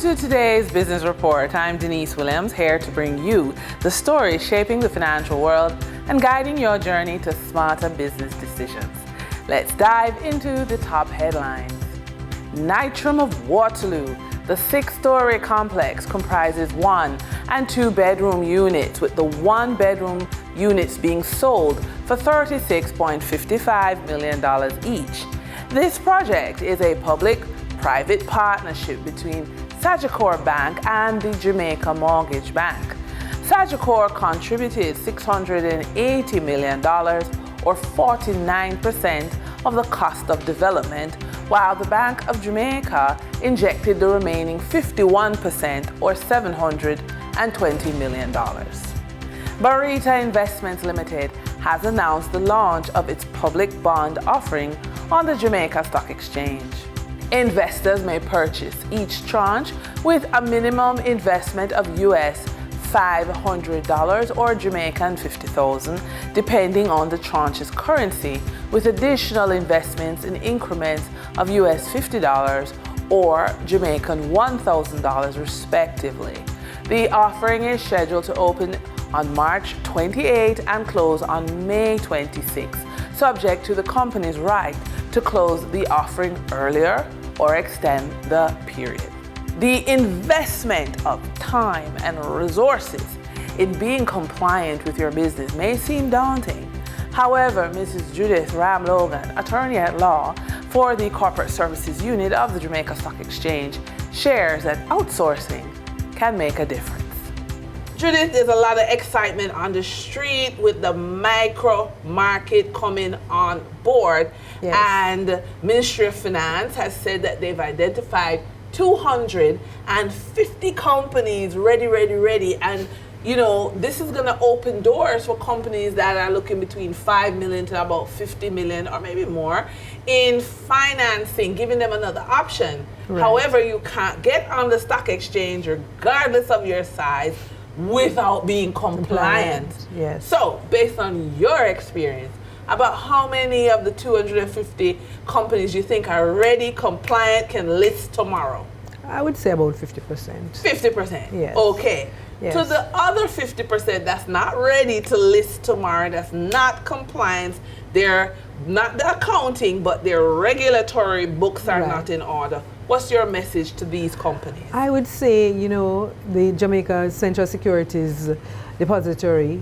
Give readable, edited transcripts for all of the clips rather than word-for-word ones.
to today's Business Report. I'm Denise Williams, here to bring you the stories shaping the financial world and guiding your journey to smarter business decisions. Let's dive into the top headlines. Nitram of Waterloo. The 6-story complex comprises 1 and 2-bedroom units, with the 1-bedroom units being sold for $36.55 million each. This project is a public-private partnership between Sagicor Bank and the Jamaica Mortgage Bank. Sagicor contributed $680 million, or 49% of the cost of development, while the Bank of Jamaica injected the remaining 51%, or $720 million. Barita Investments Limited has announced the launch of its public bond offering on the Jamaica Stock Exchange. Investors may purchase each tranche with a minimum investment of US $500 or Jamaican 50,000, depending on the tranche's currency, with additional investments in increments of US $50 or Jamaican $1,000 respectively. The offering is scheduled to open on March 28 and close on May 26, subject to the company's right to close the offering earlier or extend the period. The investment of time and resources in being compliant with your business may seem daunting. However, Mrs. Judith Ram-Logan, attorney at law for the Corporate Services Unit of the Jamaica Stock Exchange, shares that outsourcing can make a difference. Judith, there's a lot of excitement on the street with the micro market coming on board. Yes. And Ministry of Finance has said that they've identified 250 companies ready. And, you know, this is going to open doors for companies that are looking between 5 million to about 50 million or maybe more in financing, giving them another option. Right. However, you can't get on the stock exchange regardless of your size without being compliant. Yes. So, based on your experience, about how many of the 250 companies you think are ready, compliant, can list tomorrow? I would say about 50%. 50%? Yes. Okay. Yes. To the other 50% that's not ready to list tomorrow, that's not compliant, they're not the accounting, but their regulatory books are not in order. What's your message to these companies? I would say, you know, the Jamaica Central Securities Depository,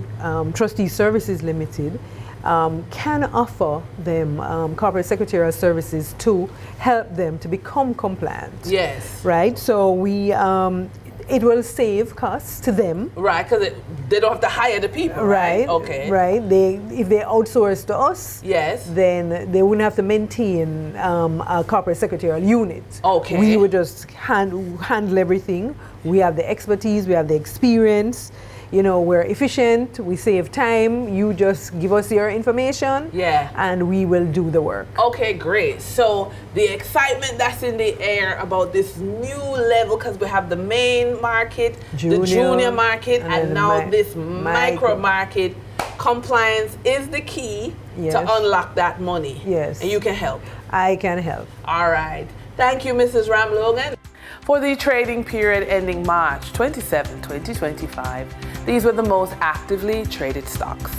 Trustee Services Limited, can offer them corporate secretarial services to help them to become compliant. Yes. Right? So we, it will save costs to them. Right, because they don't have to hire the people. Right. Okay. Right. If they outsource to us, yes, then they wouldn't have to maintain a corporate secretarial unit. Okay. We would just handle everything. We have the expertise, we have the experience. You know, we're efficient, we save time, you just give us your information, and we will do the work. Okay, great. So the excitement that's in the air about this new level, because we have the main market, the junior market, and now this micro market, compliance is the key to unlock that money. Yes. And you can help. I can help. All right. Thank you, Mrs. Ram-Logan. For the trading period ending March 27, 2025, these were the most actively traded stocks.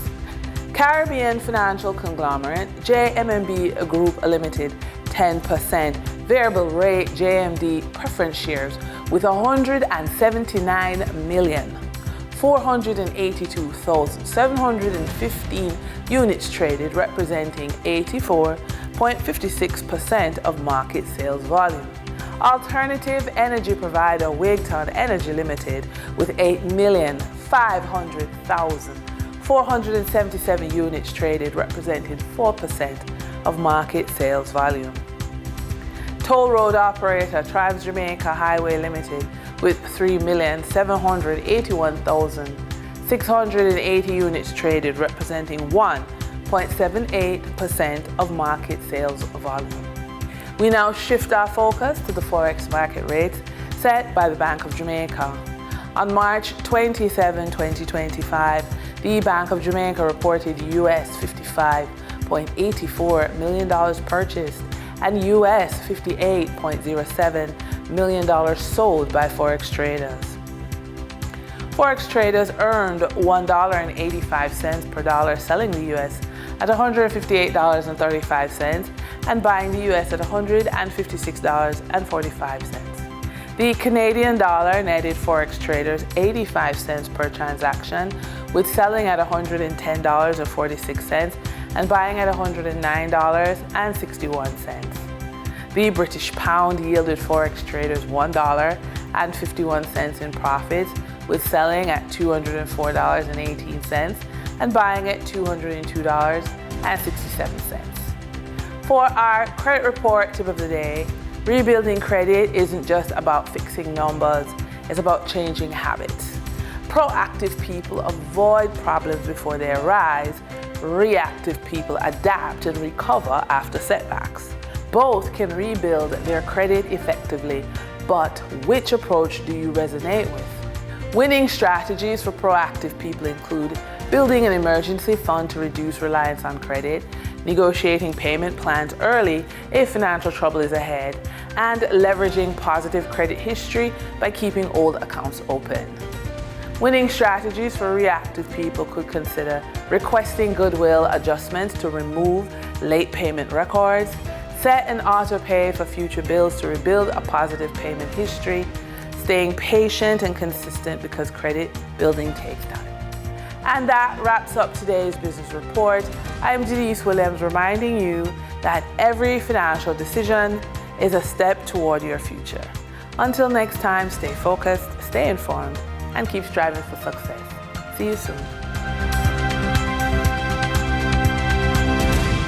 Caribbean financial conglomerate JMB Group Limited, 10% variable rate JMD preference shares with 179,482,715 units traded, representing 84.56% of market sales volume. Alternative energy provider Wigton Energy Limited with 8,500,477 units traded, representing 4% of market sales volume. Toll road operator Tribes Jamaica Highway Limited with 3,781,680 units traded, representing 1.78% of market sales volume. We now shift our focus to the Forex market rates set by the Bank of Jamaica. On March 27, 2025, the Bank of Jamaica reported US $55.84 million purchased and US $58.07 million sold by Forex traders. Forex traders earned $1.85 per dollar selling the US at $158.35 and buying the US at $156.45. The Canadian dollar netted Forex traders 85 cents per transaction, with selling at $110.46 and buying at $109.61. The British pound yielded Forex traders $1.51 in profits, with selling at $204.18 and buying at $202.67. For our credit report tip of the day, rebuilding credit isn't just about fixing numbers, it's about changing habits. Proactive people avoid problems before they arise. Reactive people adapt and recover after setbacks. Both can rebuild their credit effectively, but which approach do you resonate with? Winning strategies for proactive people include building an emergency fund to reduce reliance on credit, negotiating payment plans early if financial trouble is ahead, and leveraging positive credit history by keeping old accounts open. Winning strategies for reactive people could consider requesting goodwill adjustments to remove late payment records, set an auto pay for future bills to rebuild a positive payment history, staying patient and consistent because credit building takes time. And that wraps up today's business report. I'm Denise Williams, reminding you that every financial decision is a step toward your future. Until next time, stay focused, stay informed, and keep striving for success. See you soon.